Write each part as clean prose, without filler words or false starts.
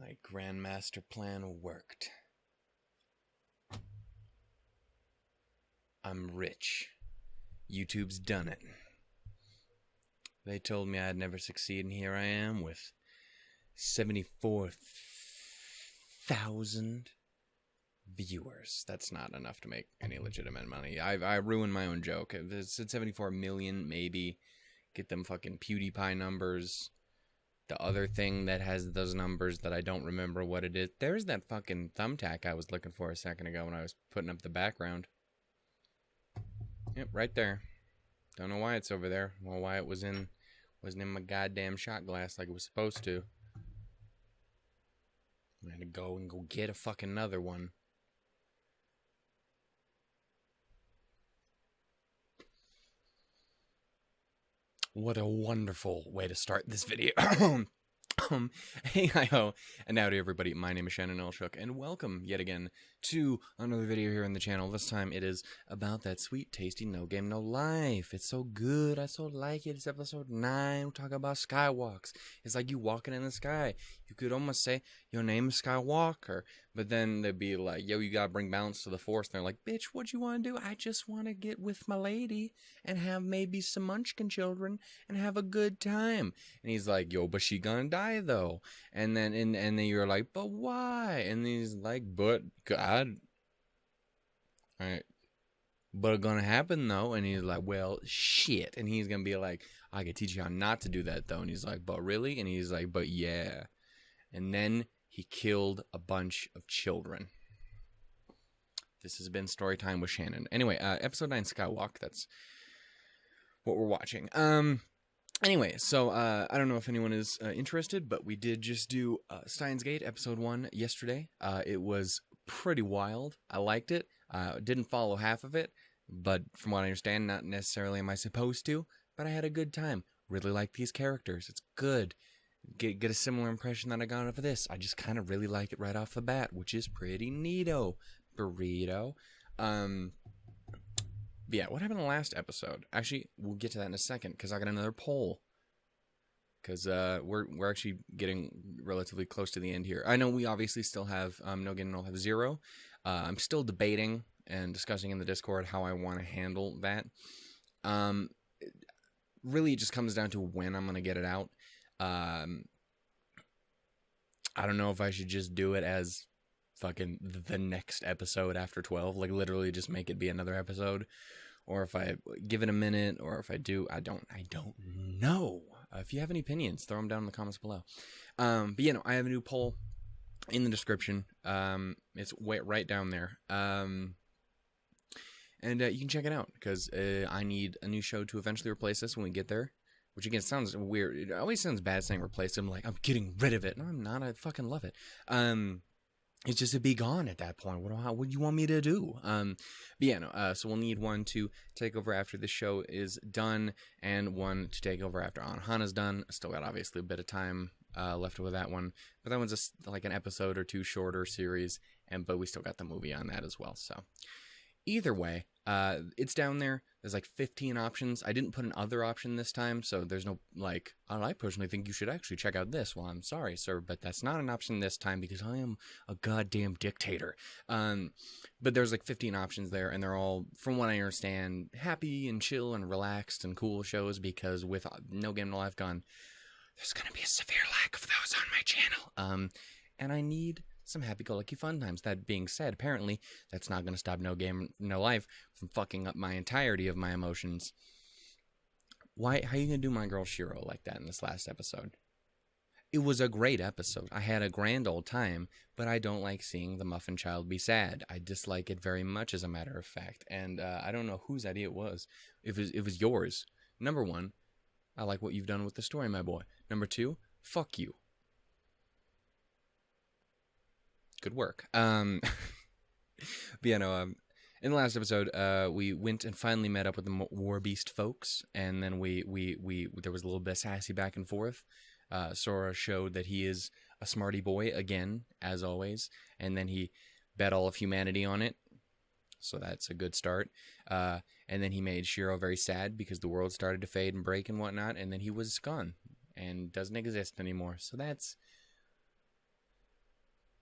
My grandmaster plan worked. I'm rich. YouTube's done it. They told me I'd never succeed, and here I am with 74,000 viewers. That's not enough to make any legitimate money. I ruined my own joke. If it said 74 million, maybe get them fucking PewDiePie numbers. The other thing that has those numbers that I don't remember what it is. There's that fucking thumbtack I was looking for a second ago when I was putting up the background. Yep, right there. Don't know why it's over there. Well, why it wasn't in my goddamn shot glass like it was supposed to. I had to go get a fucking another one. What a wonderful way to start this video. Hey, hi-ho, and howdy everybody, my name is Shannon Elshook, and welcome yet again to another video here on the channel. This time it is about that sweet, tasty No Game, No Life. It's so good, I so like it. It's episode 9, we're talking about skywalks. It's like you walking in the sky. You could almost say, your name is Skywalker, but then they'd be like, yo, you gotta bring balance to the Force, and they're like, bitch, what you wanna do? I just wanna get with my lady, and have maybe some munchkin children, and have a good time. And he's like, yo, but she gonna die though. And then you're like, but why? And he's like, but God, alright, but it's gonna happen though. And he's like, well, shit. And he's gonna be like, I can teach you how not to do that though. And he's like, but really? And he's like, but yeah. And then he killed a bunch of children. This has been story time with Shannon. Anyway, episode 9 Skywalk, that's what we're watching. Anyway, so I don't know if anyone is interested, but we did just do Steins Gate episode 1 yesterday. It was pretty wild. I liked it. Didn't follow half of it, but from what I understand, not necessarily am I supposed to, but I had a good time. Really like these characters. It's good. Get a similar impression that I got of this. I just kind of really like it right off the bat, which is pretty neato. Burrito. But yeah, what happened in the last episode? Actually, we'll get to that in a second, because I got another poll. Because we're actually getting relatively close to the end here. I know we obviously still have No Game, No Life 0. I'm still debating and discussing in the Discord how I want to handle that. Really, it just comes down to when I'm going to get it out. I don't know if I should just do it as fucking the next episode after 12, like literally just make it be another episode, or if I give it a minute, or if I do, I don't know. If you have any opinions, throw them down in the comments below. But you know, I have a new poll in the description. It's right down there. And you can check it out, because I need a new show to eventually replace this when we get there. Which again sounds weird. It always sounds bad saying replace them. Like, I'm getting rid of it. No, I'm not. I fucking love it. It's just to be gone at that point. What do you want me to do? But yeah, no. So we'll need one to take over after the show is done, and one to take over after Hana's done. Still got obviously a bit of time left with that one, but that one's just like an episode or two shorter series, but we still got the movie on that as well. So either way, it's down there. There's like 15 options. I didn't put an other option this time, so there's no, like, I personally think you should actually check out this. Well, I'm sorry, sir, but that's not an option this time, because I am a goddamn dictator. But there's like 15 options there, and they're all, from what I understand, happy and chill and relaxed and cool shows, because with No Game, No Life gone, there's going to be a severe lack of those on my channel. And I need some happy-go-lucky fun times. That being said, apparently, that's not going to stop No Game, No Life from fucking up my entirety of my emotions. How are you going to do my girl Shiro like that in this last episode? It was a great episode. I had a grand old time, but I don't like seeing the Muffin Child be sad. I dislike it very much, as a matter of fact. And I don't know whose idea it was. It was yours. Number 1, I like what you've done with the story, my boy. Number 2, fuck you. Good work. But yeah, no, in the last episode, we went and finally met up with the War Beast folks, and then we there was a little bit of sassy back and forth. Sora showed that he is a smarty boy again, as always, and then he bet all of humanity on it. So that's a good start. And then he made Shiro very sad because the world started to fade and break and whatnot, and then he was gone and doesn't exist anymore. So that's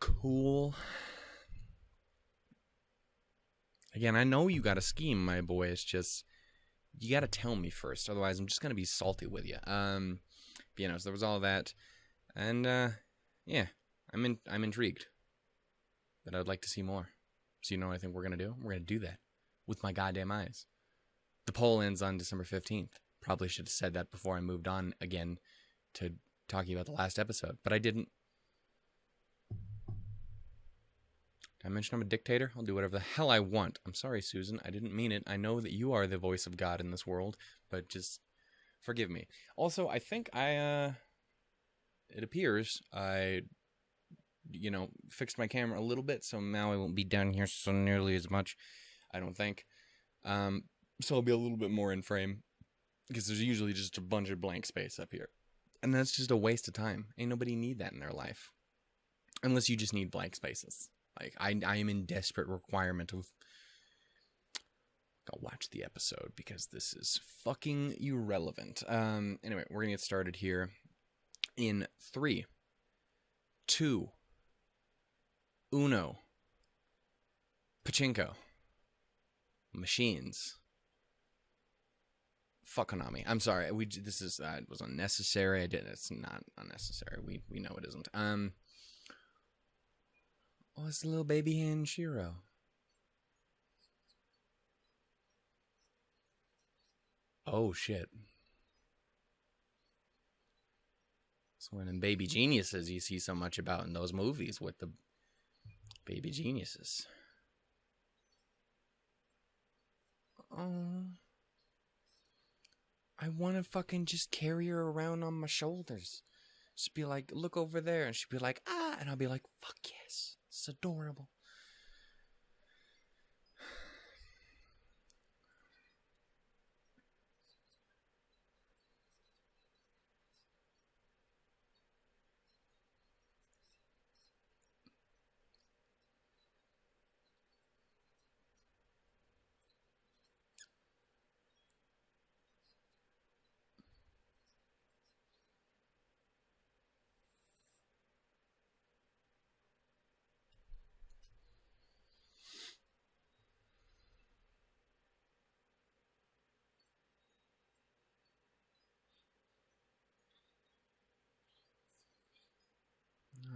Cool. Again, I know you got a scheme, my boy. It's just you got to tell me first, otherwise I'm just gonna be salty with you. So there was all that, and yeah, I'm intrigued, but I'd like to see more. So you know what I think we're gonna do? We're gonna do that with my goddamn eyes. The poll ends on December 15th. Probably should have said that before I moved on again to talking about the last episode, but I didn't. Did I mention I'm a dictator? I'll do whatever the hell I want. I'm sorry, Susan. I didn't mean it. I know that you are the voice of God in this world, but just forgive me. Also, I think it appears I, fixed my camera a little bit, so now I won't be down here so nearly as much, I don't think. So I'll be a little bit more in frame, because there's usually just a bunch of blank space up here. And that's just a waste of time. Ain't nobody need that in their life. Unless you just need blank spaces. Like, I am in desperate requirement of... I'll watch the episode, because this is fucking irrelevant. Anyway, we're gonna get started here in 3, 2, uno. Pachinko. Machines. Fuck Konami. I'm sorry. This is it was unnecessary. It's not unnecessary. We know it isn't. Oh, it's the little baby hand Shiro. Oh shit. It's one of them baby geniuses you see so much about in those movies with the baby geniuses. Oh. I want to fucking just carry her around on my shoulders. She'd be like, look over there. And she'd be like, ah. And I'll be like, fuck yes. It's adorable.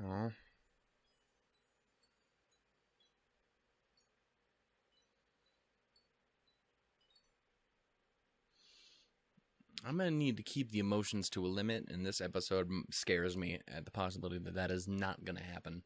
Aww. I'm going to need to keep the emotions to a limit, and this episode scares me at the possibility that that is not going to happen.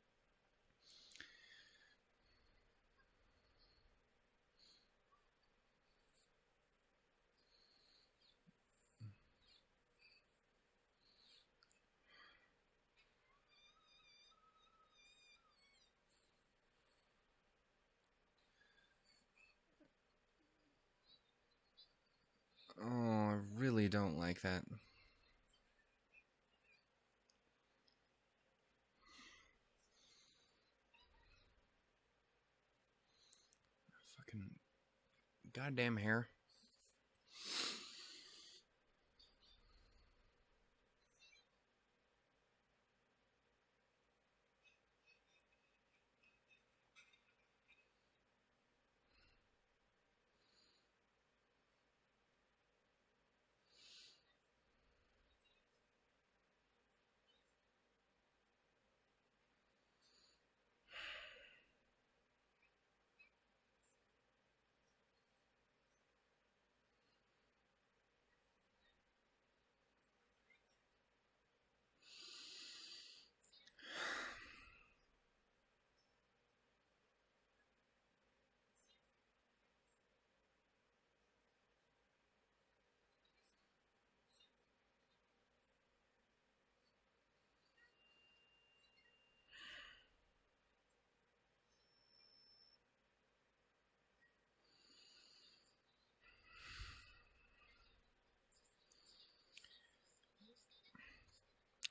Oh, I really don't like that. Fucking goddamn hair.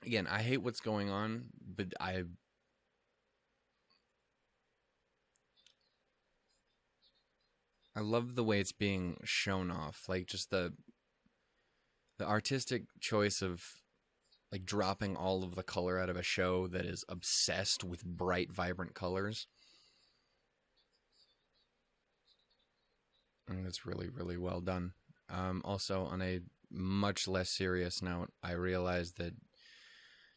Again, I hate what's going on, but I love the way it's being shown off. Like, just the artistic choice of like dropping all of the color out of a show that is obsessed with bright, vibrant colors. And it's really, really well done. Also, on a much less serious note, I realized that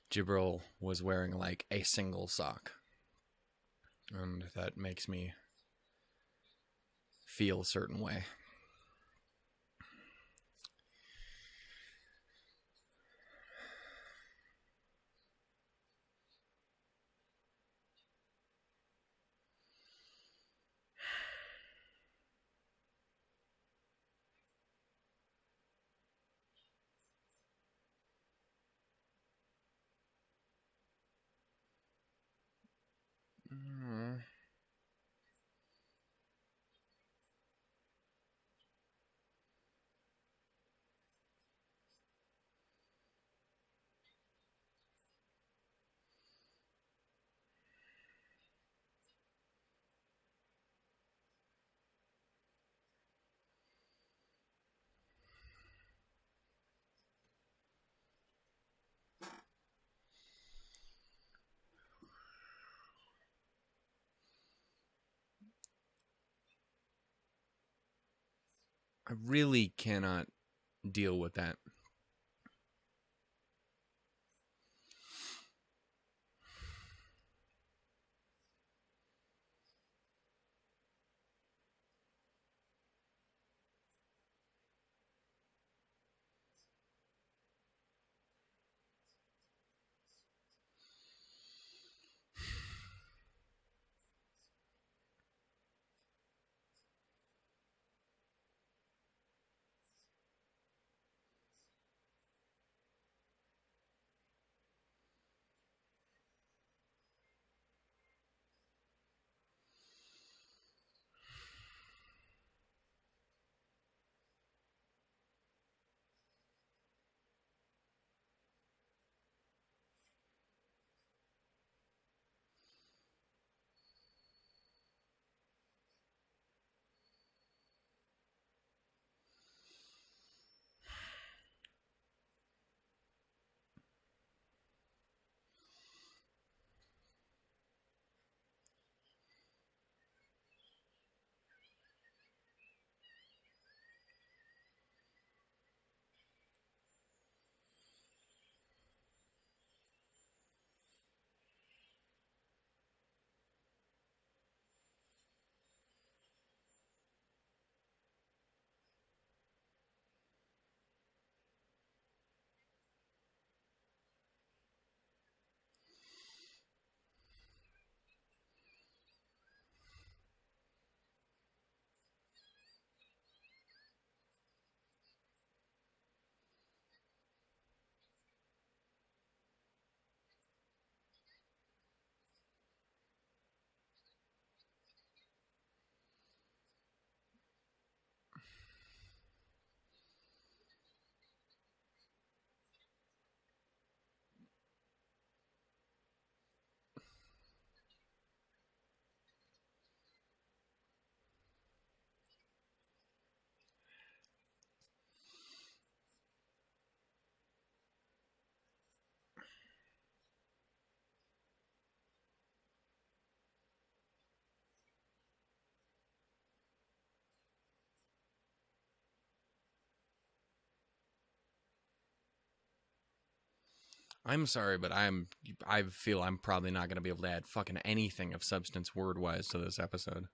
Jibril was wearing like a single sock. And that makes me feel a certain way. I really cannot deal with that. I'm sorry, but I feel I'm probably not going to be able to add fucking anything of substance word wise to this episode.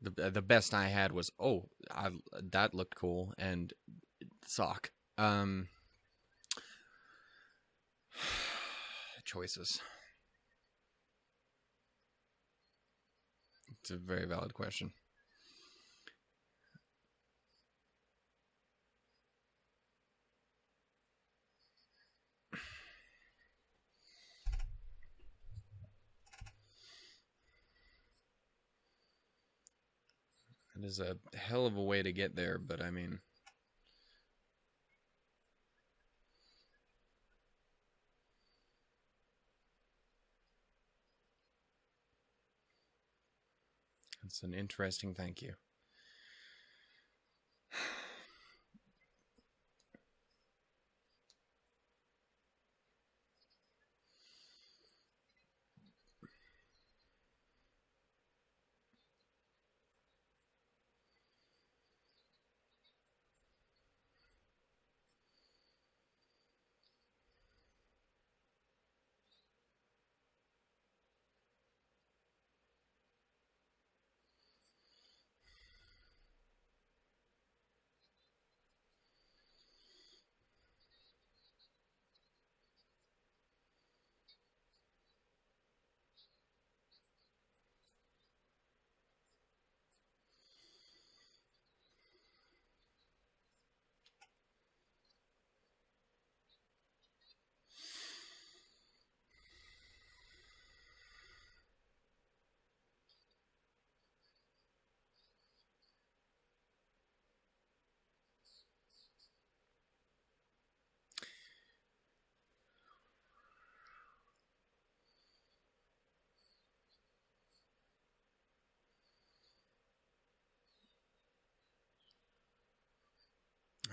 The best I had was that looked cool and sock. Choices. It's a very valid question. It is a hell of a way to get there, but I mean, it's an interesting thank you.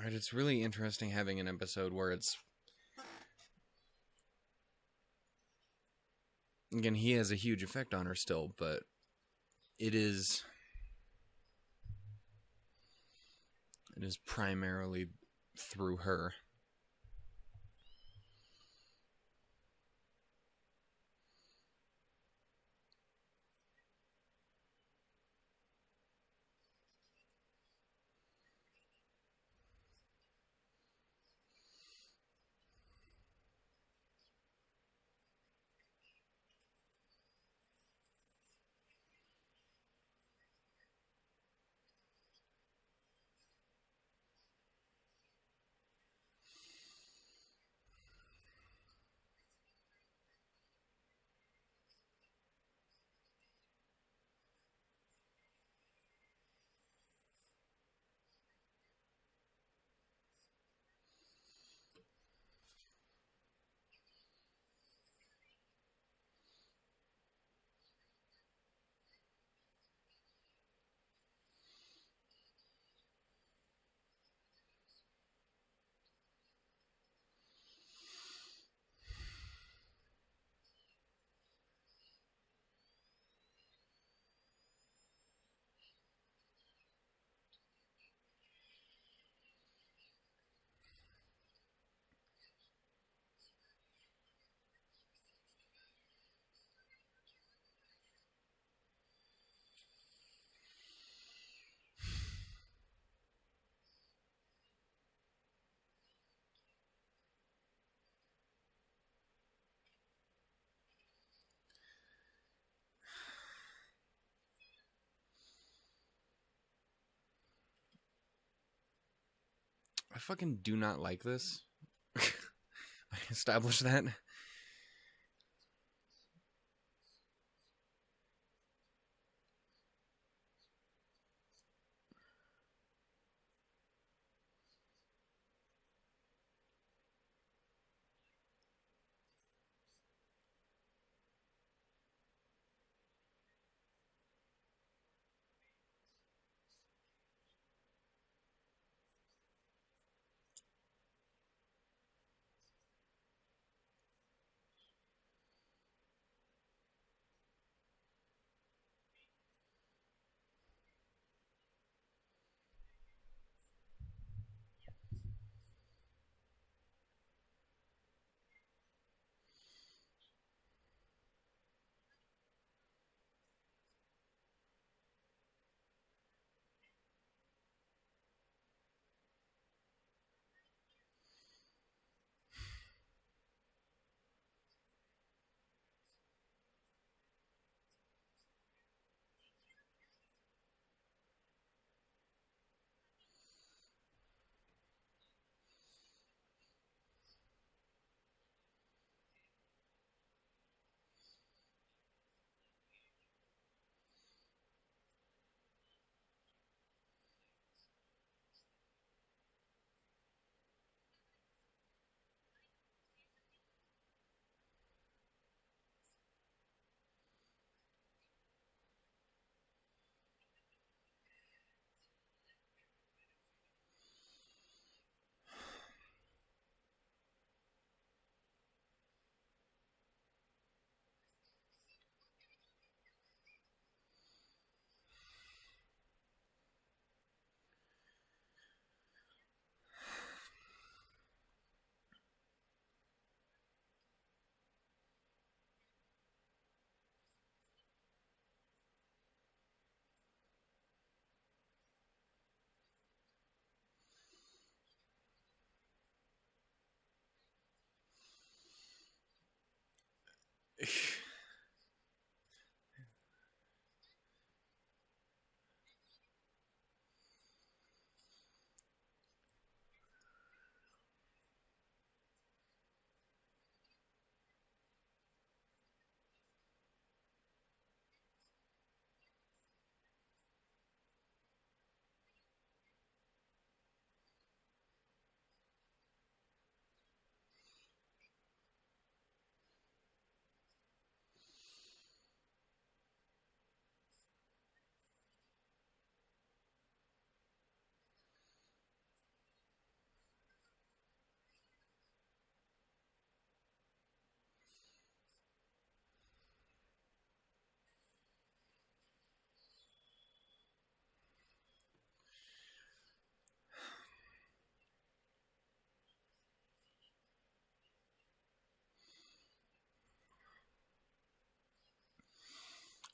Right, it's really interesting having an episode where it's, again, he has a huge effect on her still, but it is primarily through her. I fucking do not like this. I established that.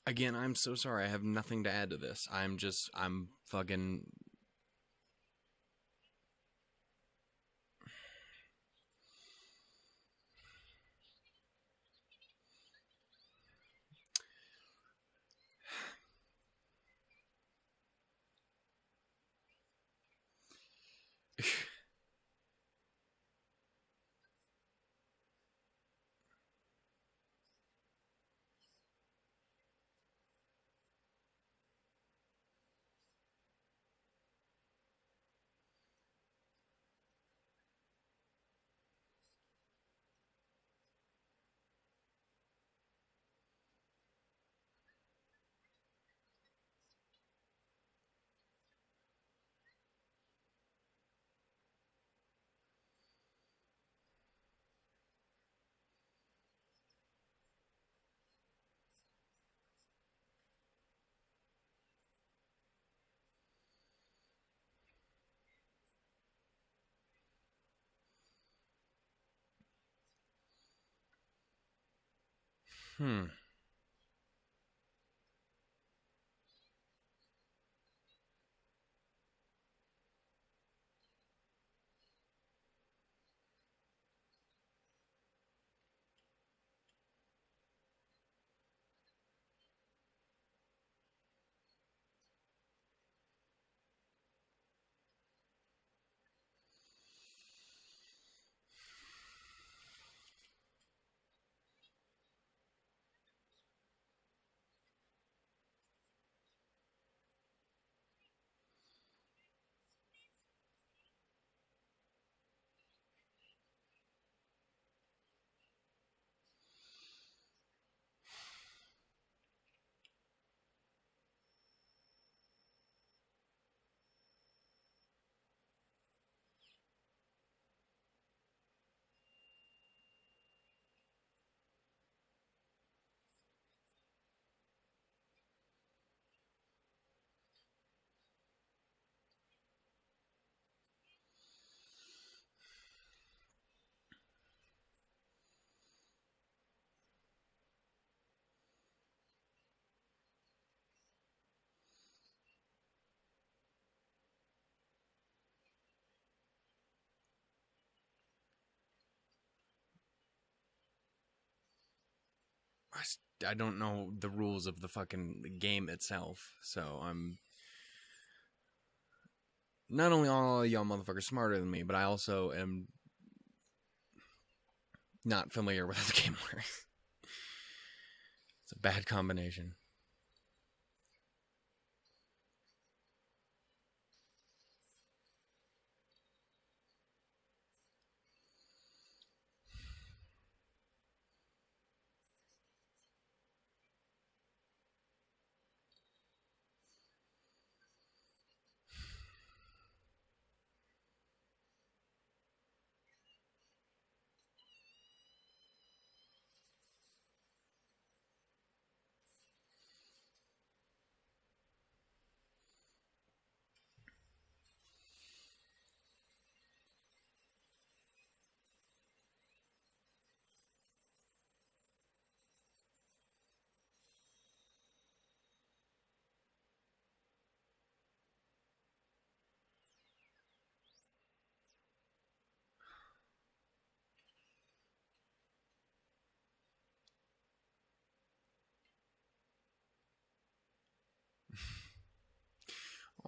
Again, I'm so sorry. I have nothing to add to this. I'm fucking. Hmm. I don't know the rules of the fucking game itself, so I'm not only all y'all motherfuckers smarter than me, but I also am not familiar with how the game works. It's a bad combination.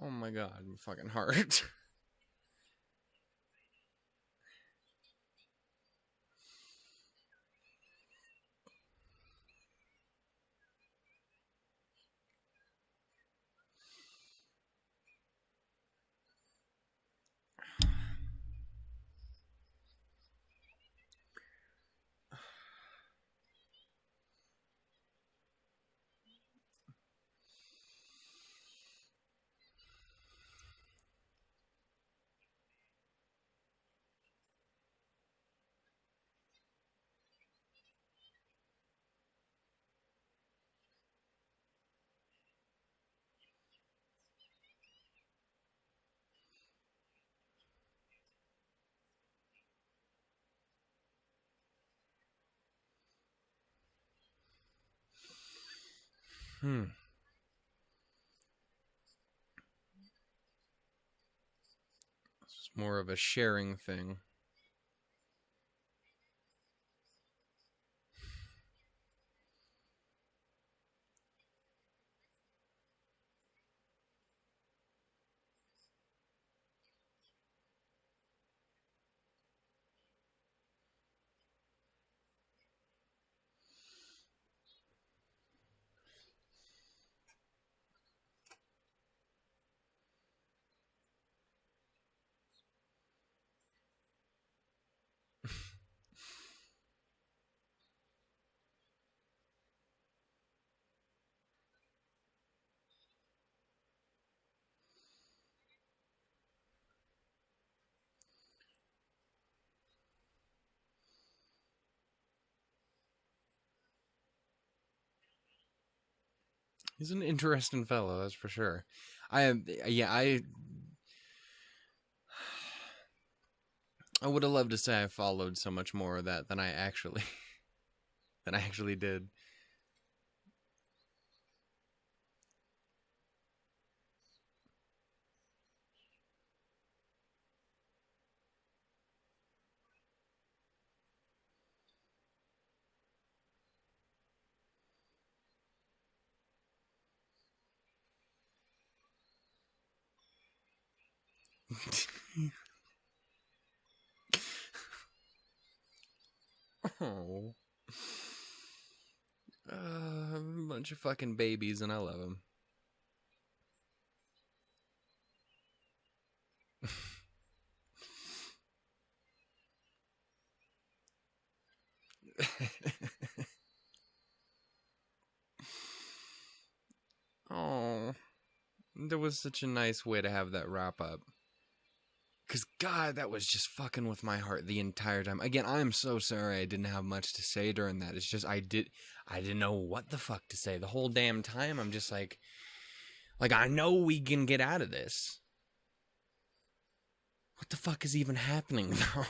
Oh my god, my fucking heart. This is more of a sharing thing. He's an interesting fellow, that's for sure. I would have loved to say I followed so much more of that than I actually did. Oh. A bunch of fucking babies, and I love them. Oh, there was such a nice way to have that wrap up. Because, God, that was just fucking with my heart the entire time. Again, I'm so sorry I didn't have much to say during that. It's just I didn't know what the fuck to say. The whole damn time, I'm just like, I know we can get out of this. What the fuck is even happening, though?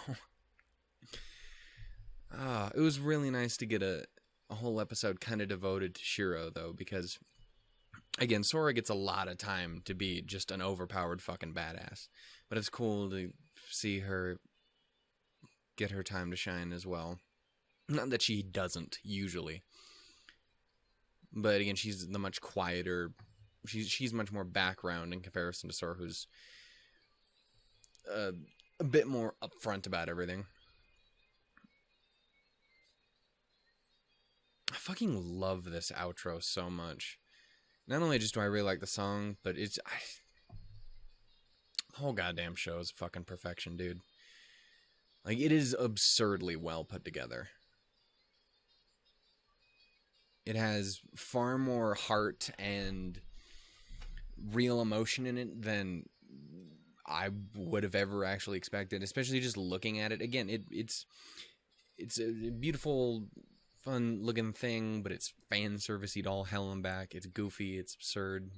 It was really nice to get a whole episode kind of devoted to Shiro, though, because, again, Sora gets a lot of time to be just an overpowered fucking badass. But it's cool to see her get her time to shine as well. Not that she doesn't, usually. But again, she's the much quieter... She's much more background in comparison to Sora, who's a bit more upfront about everything. I fucking love this outro so much. Not only just do I really like the song, but it's... the whole goddamn show is fucking perfection, dude. Like, it is absurdly well put together. It has far more heart and real emotion in it than I would have ever actually expected, especially just looking at it. Again, it's a beautiful, fun looking thing, but it's fan servicey all hell and back. It's goofy, it's absurd.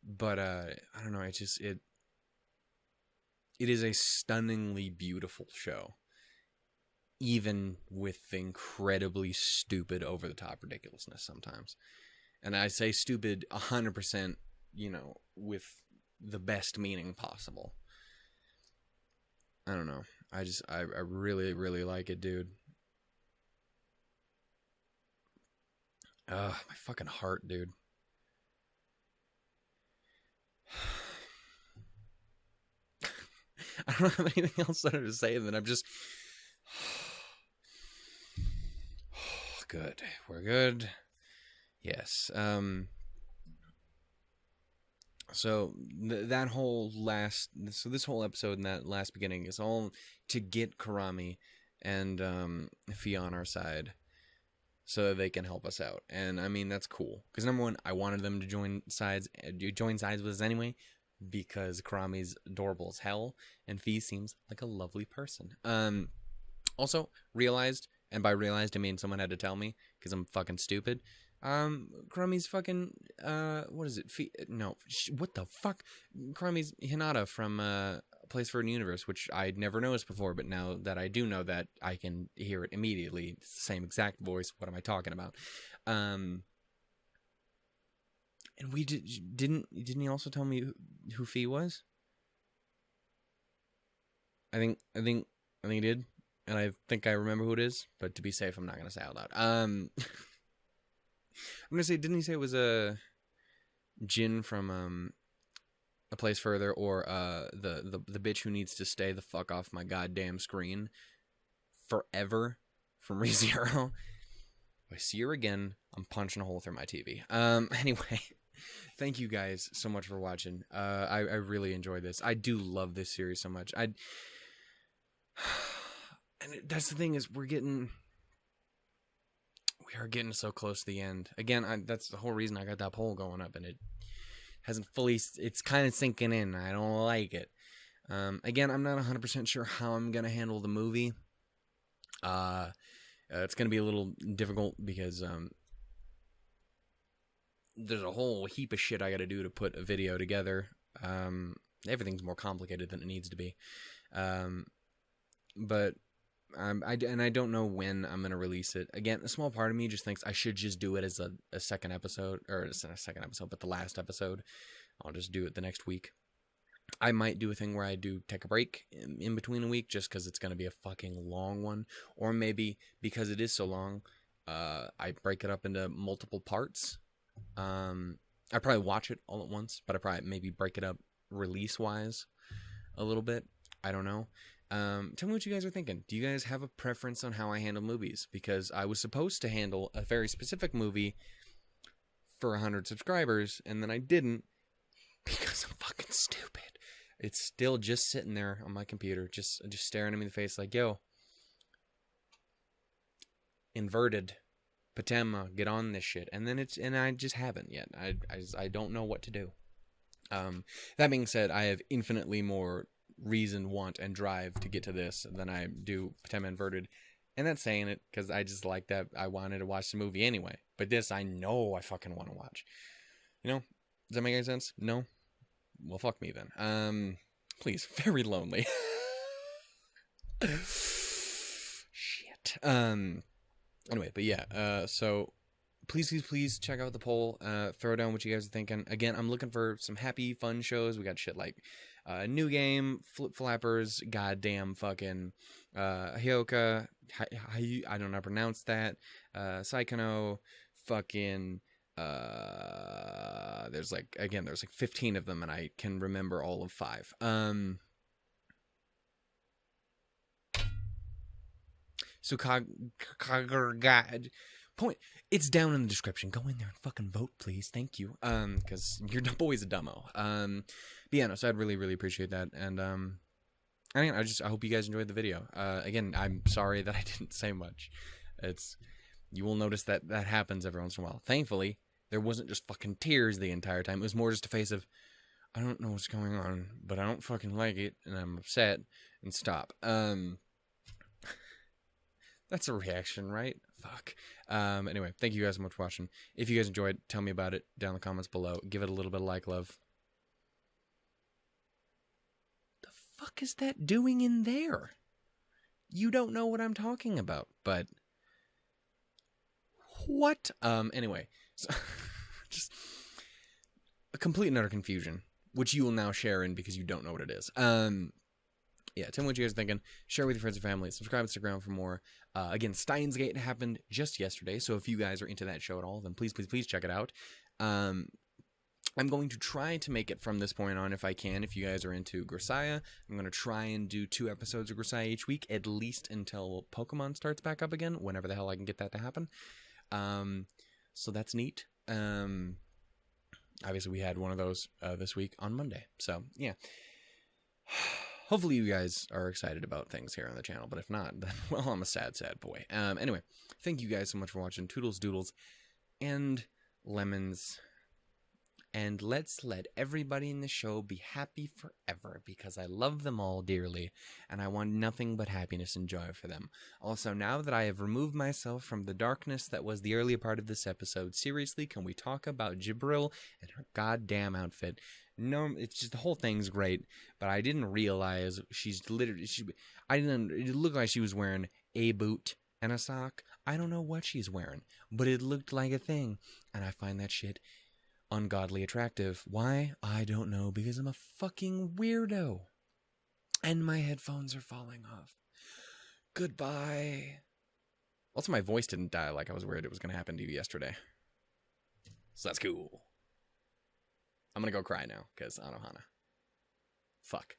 But I don't know, it is a stunningly beautiful show, even with the incredibly stupid, over-the-top ridiculousness sometimes. And I say stupid 100%, with the best meaning possible. I don't know. I really, really like it, dude. Ugh, my fucking heart, dude. I don't have anything else better to say than I'm just... Good. We're good. Yes. So that whole this whole episode and that last beginning is all to get Karami and Fia on our side so they can help us out. And I mean, that's cool. Because number one, I wanted them to join sides with us anyway, because Karami's adorable as hell, and Fee seems like a lovely person. Also, realized, and by realized I mean someone had to tell me, because I'm fucking stupid, Karami's fucking, what is it, what the fuck? Karami's Hinata from, place for a universe, which I'd never noticed before, but now that I do know that, I can hear it immediately. It's the same exact voice. What am I talking about? And we didn't he also tell me who Fee was? I think he did, and I think I remember who it is. But to be safe, I'm not gonna say out loud. I'm gonna say, didn't he say it was a Jin from A Place Further, or the bitch who needs to stay the fuck off my goddamn screen forever from ReZero? If I see her again, I'm punching a hole through my TV. Anyway, thank you guys so much for watching. I really enjoyed this. I do love this series so much. And that's the thing, is we are getting so close to the end. Again, that's the whole reason I got that poll going up, and it hasn't fully, it's kind of sinking in. I don't like it. Again, I'm not 100% sure how I'm going to handle the movie. It's going to be a little difficult because there's a whole heap of shit I got to do to put a video together. Everything's more complicated than it needs to be. But I don't know when I'm going to release it. Again, a small part of me just thinks I should just do it as a second episode, or it's not a second episode, but the last episode. I'll just do it the next week. I might do a thing where I do take a break in between a week, just because it's going to be a fucking long one. Or maybe because it is so long, I break it up into multiple parts. I probably watch it all at once, but I probably maybe break it up release-wise a little bit. I don't know. Tell me what you guys are thinking. Do you guys have a preference on how I handle movies? Because I was supposed to handle a very specific movie for 100 subscribers, and then I didn't because I'm fucking stupid. It's still just sitting there on my computer, just staring at me in the face like, yo, inverted, Patema, get on this shit. And then I just haven't yet. I don't know what to do. That being said, I have infinitely more reason, want, and drive to get to this than I do Patema Inverted. And that's saying it, because I just like that. I wanted to watch the movie anyway. But this, I know I fucking want to watch. You know? Does that make any sense? No? Well, fuck me then. Please. Very lonely. Shit. Anyway, but yeah. So, please check out the poll. Throw down what you guys are thinking. Again, I'm looking for some happy, fun shows. We got shit like New Game, Flip Flappers, goddamn fucking Hyoka, I don't know how to pronounce that, Saikano, fucking, there's like 15 of them, and I can remember all of 5. So point, it's down in the description. Go in there and fucking vote, please. Thank you. Because your boy's a dumbo. But yeah, no, so I'd really appreciate that. And I hope you guys enjoyed the video. Again, I'm sorry that I didn't say much. You will notice that happens every once in a while. Thankfully, there wasn't just fucking tears the entire time. It was more just a face of, I don't know what's going on, but I don't fucking like it, and I'm upset, and stop. That's a reaction, right? Fuck. Anyway, thank you guys so much for watching. If you guys enjoyed, tell me about it down in the comments below. Give it a little bit of like, love. The fuck is that doing in there? You don't know what I'm talking about, but what? Anyway, so just a complete and utter confusion, which you will now share in because you don't know what it is. Yeah, tell me what you guys are thinking. Share with your friends and family. Subscribe to Instagram for more. Again, Steins Gate happened just yesterday, so if you guys are into that show at all, then please check it out. I'm going to try to make it from this point on if I can. If you guys are into Grisaya, I'm going to try and do 2 episodes of Grisaya each week, at least until Pokemon starts back up again, whenever the hell I can get that to happen. So that's neat. Obviously, we had one of those this week on Monday. So, yeah. Hopefully you guys are excited about things here on the channel, but if not, then, well, I'm a sad boy. Anyway, thank you guys so much for watching. Toodles, doodles, and lemons. And let's let everybody in the show be happy forever, because I love them all dearly, and I want nothing but happiness and joy for them. Also, now that I have removed myself from the darkness that was the earlier part of this episode, seriously, can we talk about Jibril and her goddamn outfit? No, it's just the whole thing's great, but I didn't realize she's literally I didn't. It looked like she was wearing a boot and a sock. I don't know what she's wearing, but it looked like a thing, and I find that shit ungodly attractive. Why? I don't know, because I'm a fucking weirdo, and my headphones are falling off. Goodbye. Also, my voice didn't die like I was worried it was going to happen to you yesterday, so that's cool. I'm gonna go cry now, because I don't know how to. Fuck.